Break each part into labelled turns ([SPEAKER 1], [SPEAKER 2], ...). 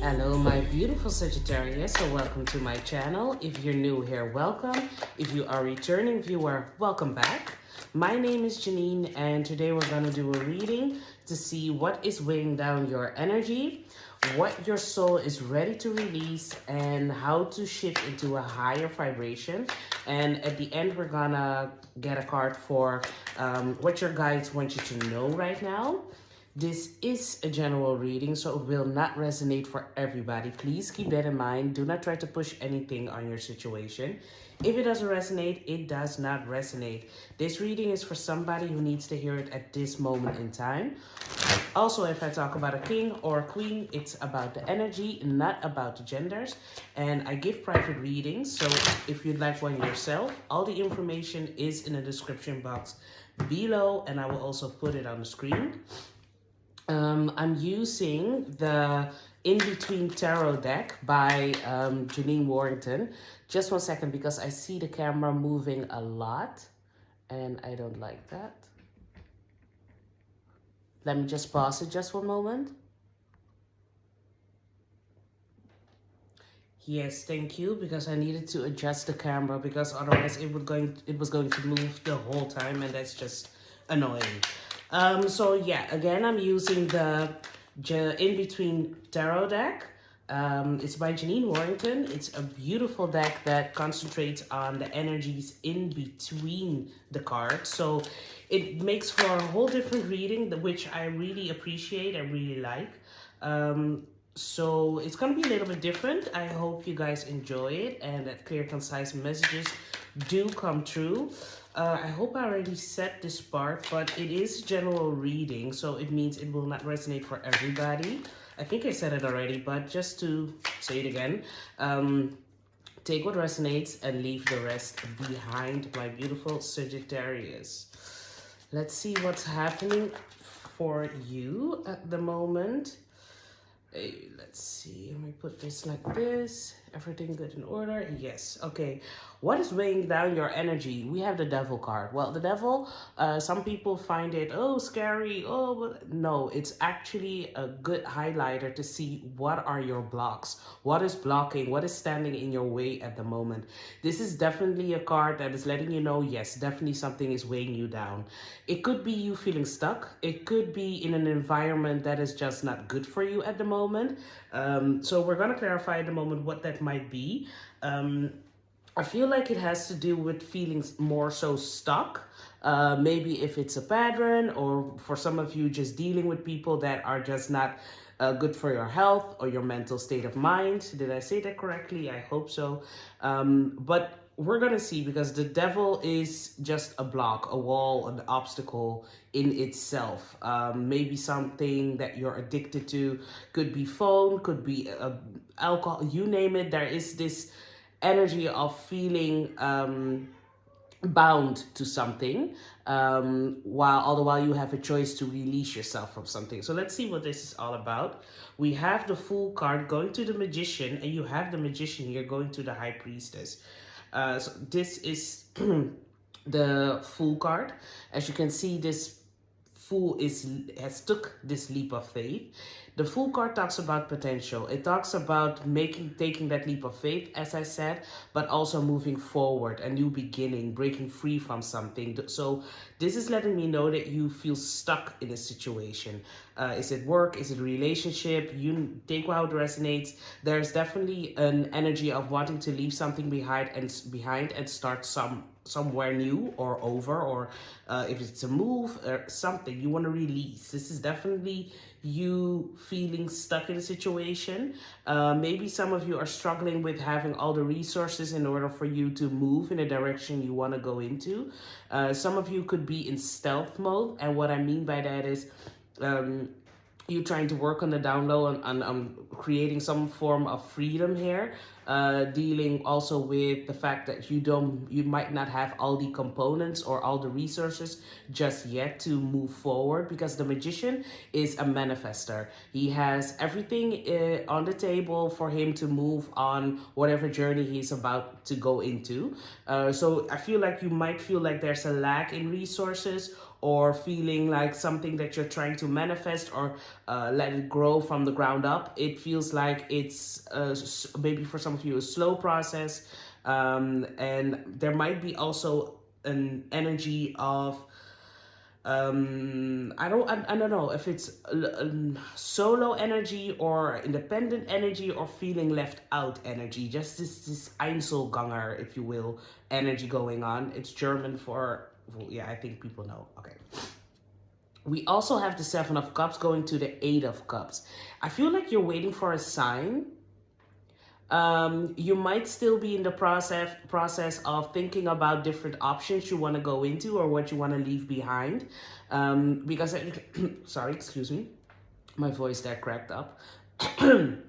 [SPEAKER 1] Hello, my beautiful Sagittarius, so welcome to my channel. If you're new here, welcome. If you are a returning viewer, welcome back. My name is Janine, and today we're going to do a reading to see what is weighing down your energy, what your soul is ready to release, and how to shift into a higher vibration. And at the end, we're going to get a card for what your guides want you to know right now. This is a general reading, so it will not resonate for everybody. Please keep that in mind. Do not try to push anything on your situation. If it doesn't resonate, it does not resonate. This reading is for somebody who needs to hear it at this moment in time. Also, if I talk about a king or a queen, it's about the energy, not about the genders. And I give private readings, so if you'd like one yourself, all the information is in the description box below, and I will also put it on the screen. I'm using the In Between Tarot deck by Janine Warrington. Just one second, because I see the camera moving a lot and I don't like that. Let me just pause it just one moment. Yes, thank you, because I needed to adjust the camera because otherwise it was going to move the whole time, and that's just annoying. So yeah, again, I'm using the In Between Tarot deck. It's by Janine Warrington. It's a beautiful deck that concentrates on the energies in between the cards. So it makes for a whole different reading, which I really appreciate and really like. So it's going to be a little bit different. I hope you guys enjoy it and that clear, concise messages do come true. I hope I already said this part, but it is general reading, so it means it will not resonate for everybody. I think I said it already, but just to say it again, take what resonates and leave the rest behind, my beautiful Sagittarius. Let's see what's happening for you at the moment. Hey, let's see, let me put this like this. Everything good in order? Yes. Okay. What is weighing down your energy? We have the devil card. Well, the devil, some people find it, oh, scary. Oh, but no, it's actually a good highlighter to see what are your blocks. What is blocking? What is standing in your way at the moment? This is definitely a card that is letting you know, yes, definitely something is weighing you down. It could be you feeling stuck. It could be in an environment that is just not good for you at the moment. So we're going to clarify at the moment what that might be. I feel like it has to do with feelings more so stuck. Maybe if it's a pattern, or for some of you just dealing with people that are just not good for your health or your mental state of mind. Did I say that correctly? I hope so. But we're going to see, because the devil is just a block, a wall, an obstacle in itself. Maybe something that you're addicted to. Could be phone, could be alcohol, you name it. There is this energy of feeling bound to something, all the while you have a choice to release yourself from something. So let's see what this is all about. We have the Fool card going to the Magician, and you have the Magician here going to the High Priestess. So this is the Fool card. As you can see, this Fool has took this leap of faith. The Fool card talks about potential. It talks about taking that leap of faith, as I said, but also moving forward, a new beginning, breaking free from something. So this is letting me know that you feel stuck in a situation. Is it work? Is it a relationship? You take how it resonates. There's definitely an energy of wanting to leave something behind and start somewhere new or over, or if it's a move or something you want to release. This is definitely you feeling stuck in a situation. Maybe some of you are struggling with having all the resources in order for you to move in a direction you want to go into. Some of you could be in stealth mode, and what I mean by that is you trying to work on the down low and creating some form of freedom here, dealing also with the fact that you might not have all the components or all the resources just yet to move forward, because the Magician is a manifester. He has everything on the table for him to move on whatever journey he's about to go into. So I feel like you might feel like there's a lack in resources, or feeling like something that you're trying to manifest or let it grow from the ground up. It feels like it's maybe for some of you a slow process, and there might be also an energy of I don't know if it's solo energy or independent energy or feeling left out energy, just this Einzelganger, if you will, energy going on. It's German for, well, yeah, I think people know. Okay. We also have the Seven of Cups going to the Eight of Cups. I feel like you're waiting for a sign. You might still be in the process of thinking about different options you want to go into or what you want to leave behind. Because sorry, excuse me, my voice there cracked up. The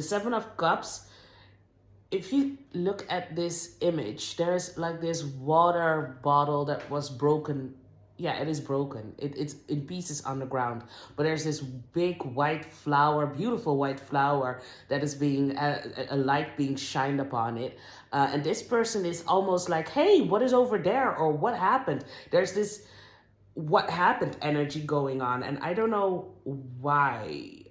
[SPEAKER 1] Seven of Cups. If you look at this image, there's like this water bottle that was broken. Yeah, it is broken. It's in pieces on the ground. But there's this big white flower, beautiful white flower that is being, a light being shined upon it. And this person is almost like, hey, what is over there? Or what happened? There's this what happened energy going on. And I don't know why.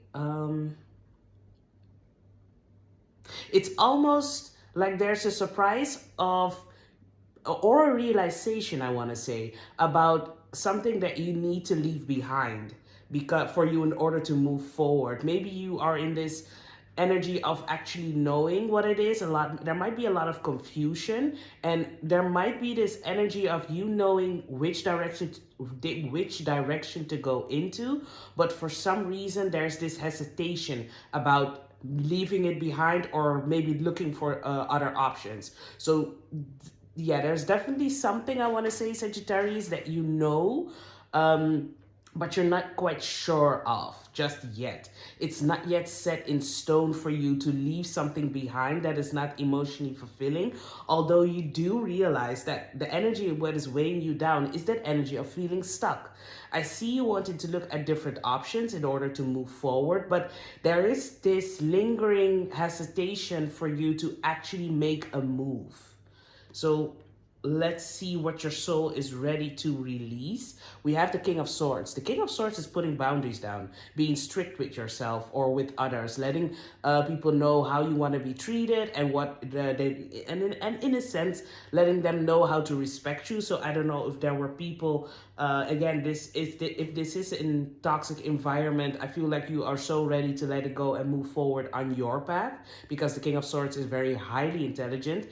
[SPEAKER 1] It's almost like there's a surprise of, or a realization, I want to say, about something that you need to leave behind because for you in order to move forward. Maybe you are in this energy of actually knowing what it is. There might be a lot of confusion, and there might be this energy of you knowing which direction to go into, but for some reason there's this hesitation about leaving it behind or maybe looking for other options. So yeah, there's definitely something I want to say, Sagittarius, that you know, but you're not quite sure of just yet. It's not yet set in stone for you to leave something behind that is not emotionally fulfilling. Although you do realize that the energy of what is weighing you down is that energy of feeling stuck. I see you wanting to look at different options in order to move forward, but there is this lingering hesitation for you to actually make a move. So let's see what your soul is ready to release. We have the King of Swords. The King of Swords is putting boundaries down, being strict with yourself or with others, letting people know how you want to be treated and and in a sense, letting them know how to respect you. So I don't know if there were people, again, if this is in toxic environment, I feel like you are so ready to let it go and move forward on your path, because the King of Swords is very highly intelligent.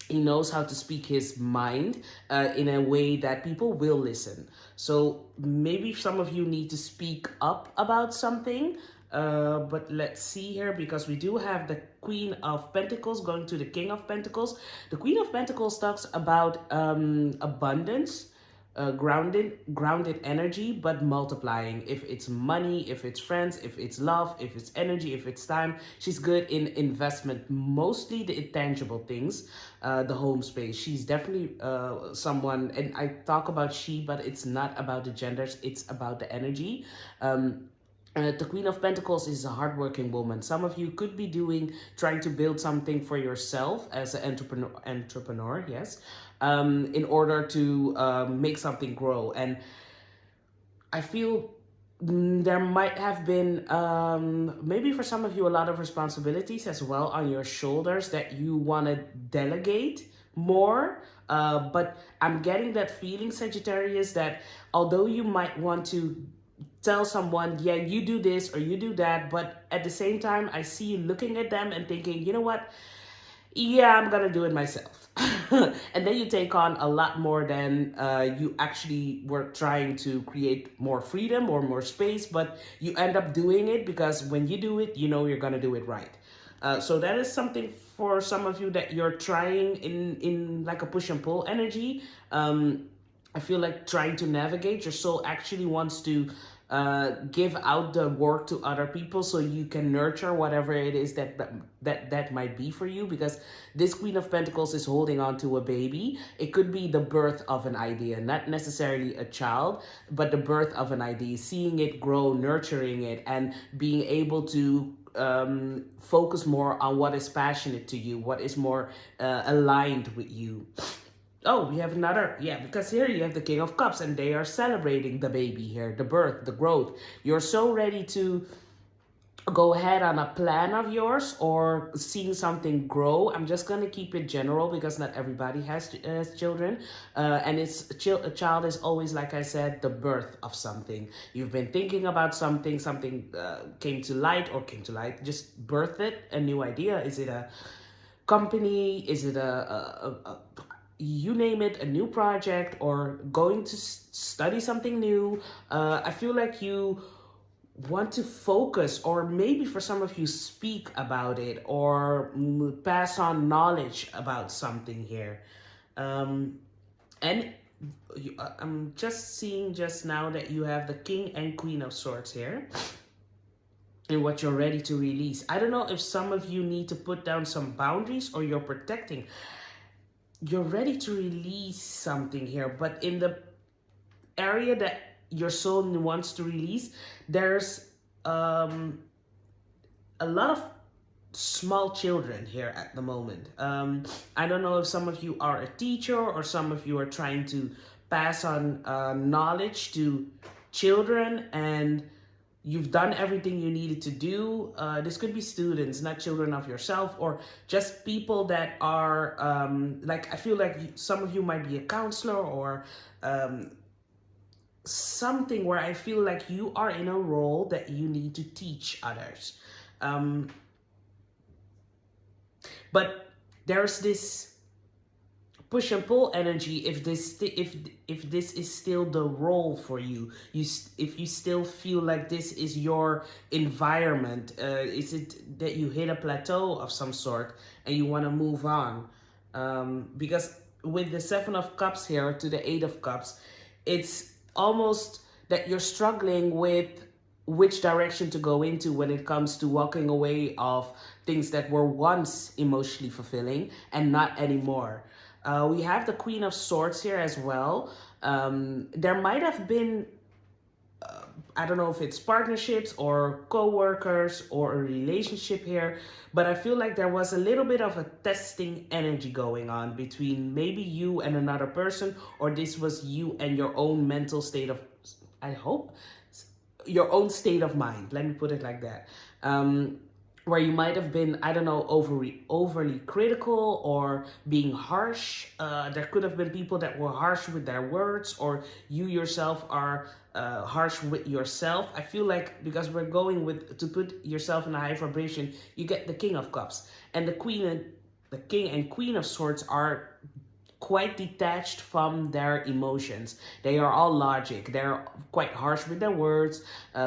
[SPEAKER 1] He knows how to speak his mind in a way that people will listen. So maybe some of you need to speak up about something. But let's see here, because we do have the Queen of Pentacles going to the King of Pentacles. The Queen of Pentacles talks about abundance, grounded energy, but multiplying. If it's money, if it's friends, if it's love, if it's energy, if it's time. She's good in investment, mostly the intangible things, the home space. She's definitely someone, and I talk about she, but it's not about the genders, it's about the energy. The Queen of Pentacles is a hardworking woman. Some of you could be trying to build something for yourself as an entrepreneur, yes, in order to make something grow. And I feel there might have been, maybe for some of you, a lot of responsibilities as well on your shoulders that you want to delegate more. But I'm getting that feeling, Sagittarius, that although you might want to tell someone, yeah, you do this or you do that, but at the same time, I see you looking at them and thinking, you know what? Yeah, I'm gonna do it myself. And then you take on a lot more than you actually were trying to create more freedom or more space, but you end up doing it because when you do it, you know you're gonna do it right. So that is something for some of you that you're trying in like a push and pull energy. I feel like trying to navigate. Your soul actually wants to give out the work to other people so you can nurture whatever it is that might be for you, because this Queen of Pentacles is holding on to a baby. It could be the birth of an idea, not necessarily a child, but the birth of an idea, seeing it grow, nurturing it, and being able to focus more on what is passionate to you, what is more aligned with you. Oh, we have another, yeah, because here you have the King of Cups and they are celebrating the baby here, the birth, the growth. You're so ready to go ahead on a plan of yours or seeing something grow. I'm just going to keep it general because not everybody has children. And a child is always, like I said, the birth of something. You've been thinking about something, something came to light or came to light, just birthed it, a new idea. Is it a company? Is it a you name it, a new project or going to study something new? I feel like you want to focus, or maybe for some of you speak about it or pass on knowledge about something here. And I'm just seeing just now that you have the King and Queen of Swords here and what you're ready to release. I don't know if some of you need to put down some boundaries or you're protecting. You're ready to release something here, but in the area that your soul wants to release, there's a lot of small children here at the moment. I don't know if some of you are a teacher or some of you are trying to pass on knowledge to children and you've done everything you needed to do. This could be students, not children of yourself, or just people that are, like, I feel like some of you might be a counselor or something where I feel like you are in a role that you need to teach others. But there's this push and pull energy if this is still the role for you. If you still feel like this is your environment, is it that you hit a plateau of some sort and you want to move on? Because with the Seven of Cups here to the Eight of Cups, it's almost that you're struggling with which direction to go into when it comes to walking away of things that were once emotionally fulfilling and not anymore. We have the Queen of Swords here as well. There might have been, I don't know if it's partnerships or co-workers or a relationship here, but I feel like there was a little bit of a testing energy going on between maybe you and another person, or this was you and your own mental state of, I hope, your own state of mind. Let me put it like that. Where you might have been, I don't know, overly critical or being harsh. There could have been people that were harsh with their words, or you yourself are harsh with yourself. I feel like because we're going with to put yourself in a high vibration, you get the King of Cups and the King and Queen of Swords are quite detached from their emotions. They are all logic. They're quite harsh with their words.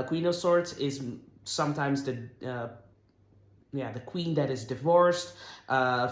[SPEAKER 1] Queen of Swords is sometimes the queen that is divorced,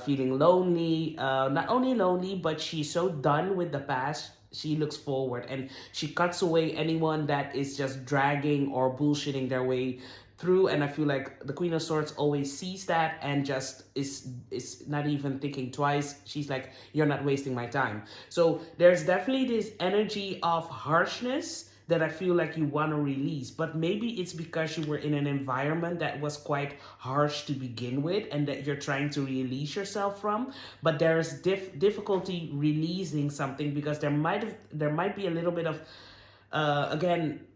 [SPEAKER 1] feeling lonely, not only lonely, but she's so done with the past. She looks forward and she cuts away anyone that is just dragging or bullshitting their way through. And I feel like the Queen of Swords always sees that and just is not even thinking twice. She's like, you're not wasting my time. So there's definitely this energy of harshness that I feel like you want to release, but maybe it's because you were in an environment that was quite harsh to begin with and that you're trying to release yourself from, but there's difficulty releasing something because there might be a little bit of, again,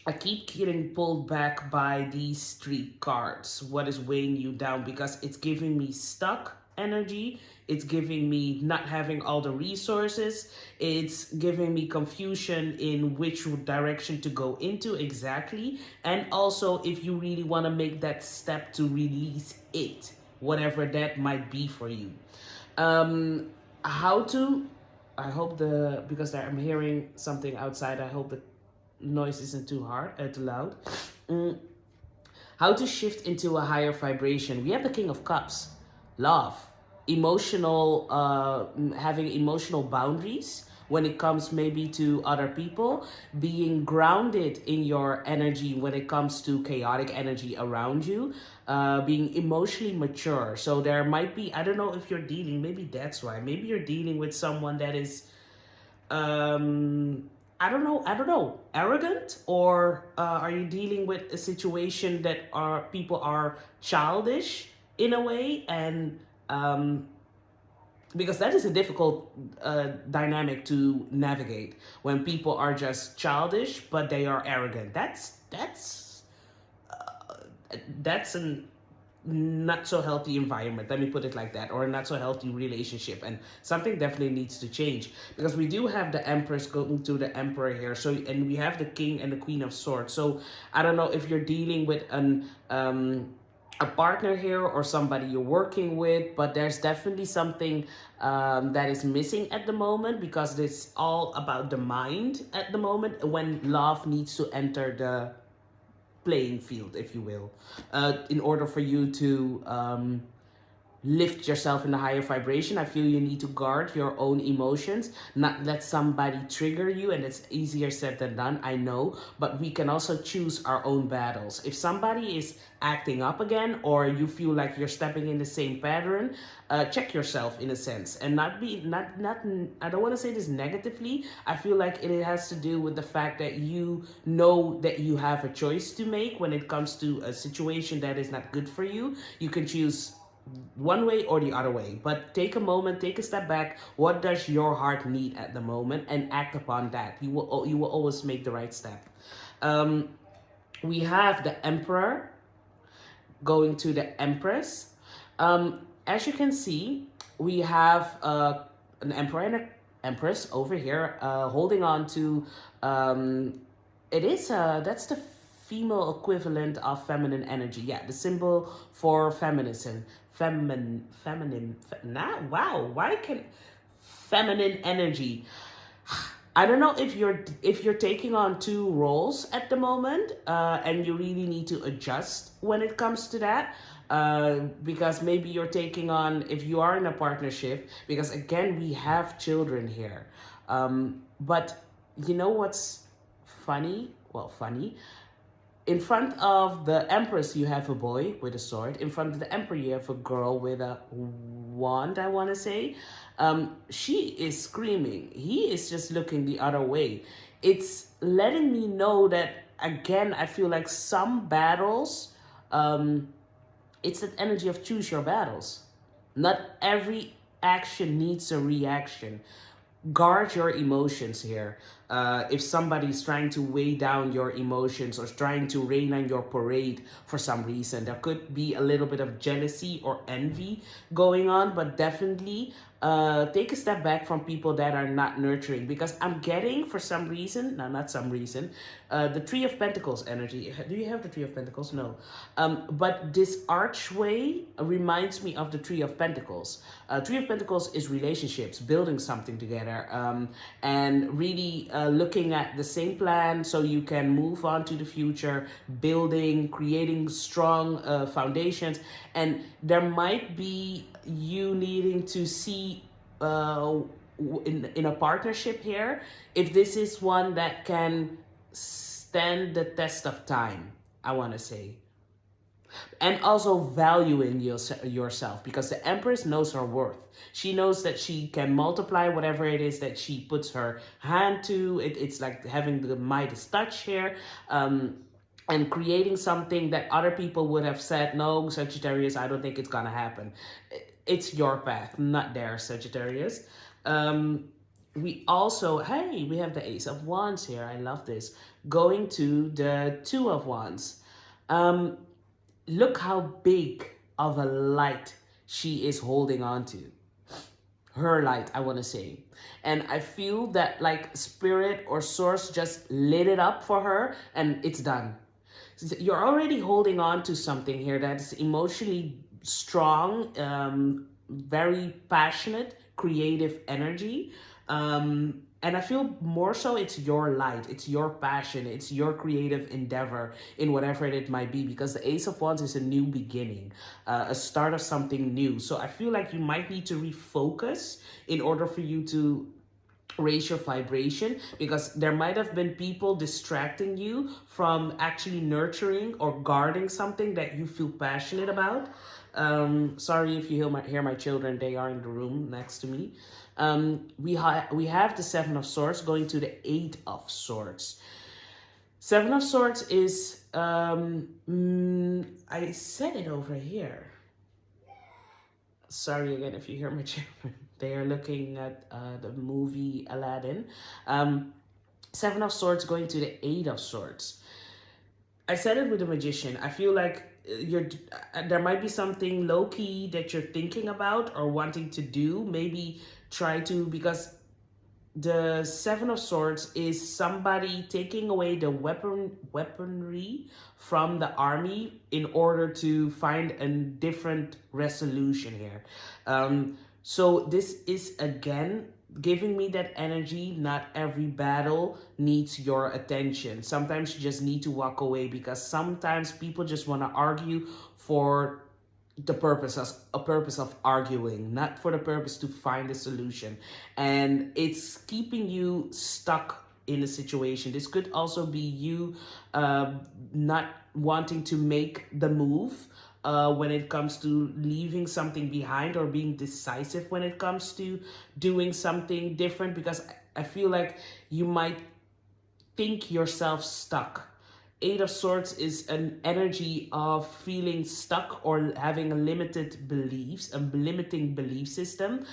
[SPEAKER 1] I keep getting pulled back by these three cards. What is weighing you down? Because it's giving me stuck energy. It's giving me not having all the resources. It's giving me confusion in which direction to go into exactly. And also if you really want to make that step to release it, whatever that might be for you. How to, I hope because I'm hearing something outside, I hope the noise isn't too loud. How to shift into a higher vibration. We have the King of Cups, love, emotional, having emotional boundaries when it comes maybe to other people, being grounded in your energy when it comes to chaotic energy around you, being emotionally mature. So there might be, I don't know if you're dealing, maybe that's why, maybe you're dealing with someone that is, I don't know, arrogant, or are you dealing with a situation that people are childish in a way, and because that is a difficult dynamic to navigate when people are just childish but they are arrogant. That's an not so healthy environment, let me put it like that, or a not so healthy relationship, and something definitely needs to change, because we do have the Empress going to the Emperor here, so, and we have the King and the Queen of Swords. So I don't know if you're dealing with an a partner here or somebody you're working with, but there's definitely something that is missing at the moment, because it's all about the mind at the moment when love needs to enter the playing field, if you will, in order for you to lift yourself in a higher vibration. I feel you need to guard your own emotions, not let somebody trigger you, and it's easier said than done, I know, but we can also choose our own battles. If somebody is acting up again, or you feel like you're stepping in the same pattern, check yourself in a sense, and not be not I don't want to say this negatively. I feel like it has to do with the fact that you know that you have a choice to make when it comes to a situation that is not good for you. You can choose one way or the other way, but take a moment, take a step back. What does your heart need at the moment, and act upon that. You will always make the right step. We have the Emperor going to the Empress. As you can see, we have an Emperor and an Empress over here holding on to it is that's the female equivalent of feminine energy. Yeah, the symbol for feminism. Nah, wow, why can feminine energy? I don't know if you're taking on two roles at the moment, and you really need to adjust when it comes to that. Because maybe you're taking on, if you are in a partnership, because again we have children here. But you know what's funny? Well, funny. In front of the Empress, you have a boy with a sword. In front of the Emperor, you have a girl with a wand, I want to say. She is screaming. He is just looking the other way. It's letting me know that, again, I feel like some battles, it's that energy of choose your battles. Not every action needs a reaction. Guard your emotions here. If somebody's trying to weigh down your emotions or trying to rain on your parade for some reason, there could be a little bit of jealousy or envy going on, but definitely take a step back from people that are not nurturing, because I'm getting, for some reason, no, not some reason, the Three of Pentacles energy. Do you have the Three of Pentacles? No. But this archway reminds me of the Three of Pentacles. Three of Pentacles is relationships, building something together, and really looking at the same plan so you can move on to the future, building, creating strong foundations. And there might be you needing to see in a partnership here, if this is one that can stand the test of time, I want to say. And also valuing yourself, because the Empress knows her worth. She knows that she can multiply whatever it is that she puts her hand to. It's like having the Midas touch here. And creating something that other people would have said, no, Sagittarius, I don't think it's gonna happen. It's your path, not theirs, Sagittarius. We also, hey, we have the Ace of Wands here. I love this. Going to the Two of Wands. Look how big of a light she is holding on to. Her light, I want to say. And I feel that like spirit or source just lit it up for her, and it's done. You're already holding on to something here that's emotionally strong, very passionate, creative energy. And I feel more so it's your light, it's your passion, it's your creative endeavor in whatever it might be, because the Ace of Wands is a new beginning, a start of something new. So I feel like you might need to refocus in order for you to raise your vibration, because there might have been people distracting you from actually nurturing or guarding something that you feel passionate about. Sorry if you hear my children, they are in the room next to me. We have the Seven of Swords going to the Eight of Swords. Seven of Swords is, I said it over here. Sorry again if you hear my children. They are looking at the movie Aladdin. Seven of Swords going to the Eight of Swords. I said it with the Magician. I feel like there might be something low key that you're thinking about or wanting to do. Maybe try to, because the Seven of Swords is somebody taking away the weaponry from the army in order to find a different resolution here. So this is again giving me that energy. Not every battle needs your attention. Sometimes you just need to walk away, because sometimes people just want to argue for the purpose of arguing, not for the purpose to find a solution, and it's keeping you stuck in a situation. This could also be you not wanting to make the move when it comes to leaving something behind, or being decisive when it comes to doing something different, because I feel like you might think yourself stuck. Eight of Swords is an energy of feeling stuck or having a limited beliefs, a limiting belief system.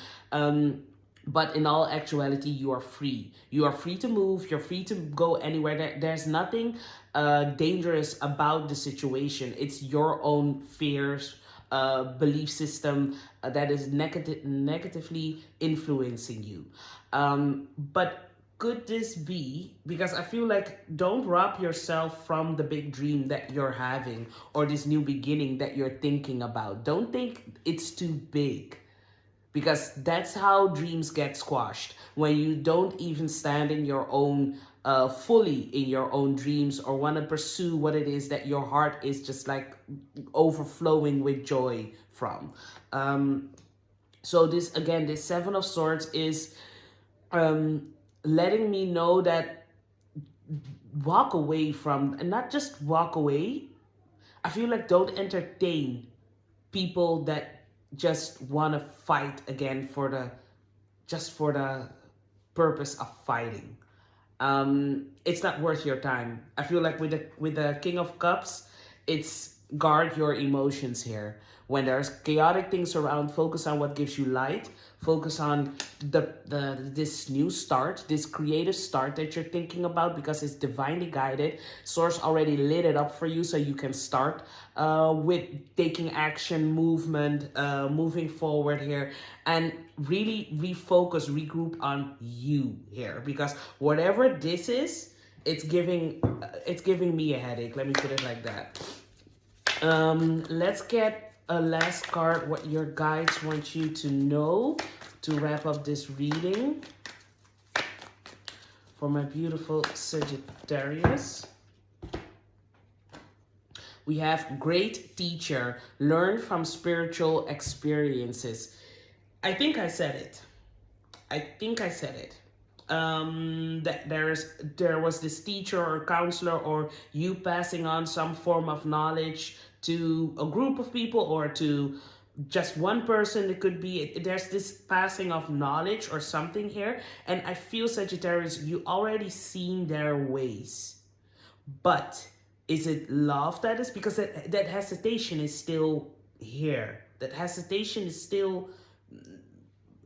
[SPEAKER 1] But in all actuality, you are free. You are free to move. You're free to go anywhere. There's nothing dangerous about the situation. It's your own fears, belief system that is negatively influencing you. But could this be, because I feel like, don't rob yourself from the big dream that you're having, or this new beginning that you're thinking about. Don't think it's too big, because that's how dreams get squashed, when you don't even stand in your own fully in your own dreams, or want to pursue what it is that your heart is just like overflowing with joy from. So this, again, this Seven of Swords is letting me know that walk away from, and not just walk away. I feel like don't entertain people that just want to fight again for the purpose of fighting. It's not worth your time. I feel like with the King of Cups, it's guard your emotions here. When there's chaotic things around, focus on what gives you light. Focus on this new start, this creative start that you're thinking about, because it's divinely guided. Source already lit it up for you, so you can start with taking action, movement, moving forward here, and really refocus, regroup on you here, because whatever this is, it's giving me a headache. Let me put it like that. Let's get a last card, what your guides want you to know to wrap up this reading for my beautiful Sagittarius. We have great teacher, learn from spiritual experiences. I think I said it. That there was this teacher or counselor, or you passing on some form of knowledge to a group of people, or to just one person. It could be, there's this passing of knowledge or something here. And I feel, Sagittarius, you already seen their ways. But is it love that is? Because that hesitation is still here. That hesitation is still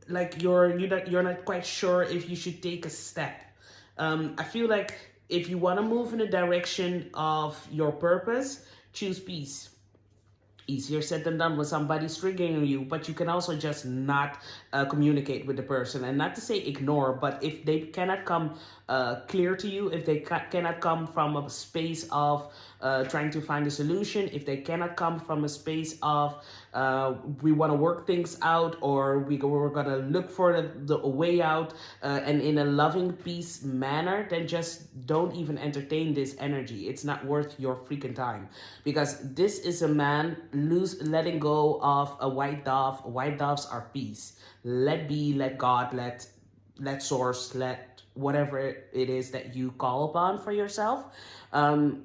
[SPEAKER 1] like you're not quite sure if you should take a step. I feel like if you want to move in the direction of your purpose, choose peace. Easier said than done when somebody's triggering you, but you can also just not communicate with the person. And not to say ignore, but if they cannot come clear to you, if they cannot come from a space of trying to find a solution, if they cannot come from a space of we want to work things out, or we're going to look for the way out, and in a loving peace manner, then just don't even entertain this energy. It's not worth your freaking time, because this is a man letting go of a white dove. White doves are peace. Let be, let God, let source, let whatever it is that you call upon for yourself.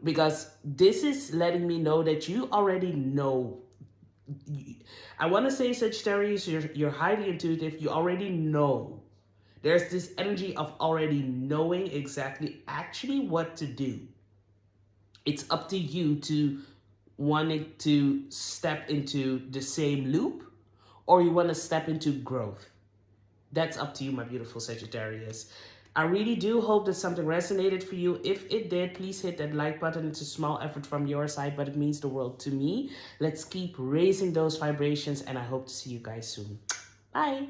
[SPEAKER 1] Because this is letting me know that you already know. I want to say, Sagittarius, you're highly intuitive. You already know. There's this energy of already knowing exactly actually what to do. It's up to you to wanting to step into the same loop, or you want to step into growth. That's up to you, my beautiful Sagittarius. I really do hope that something resonated for you. If it did, please hit that like button. It's a small effort from your side, but it means the world to me. Let's keep raising those vibrations, and I hope to see you guys soon. Bye.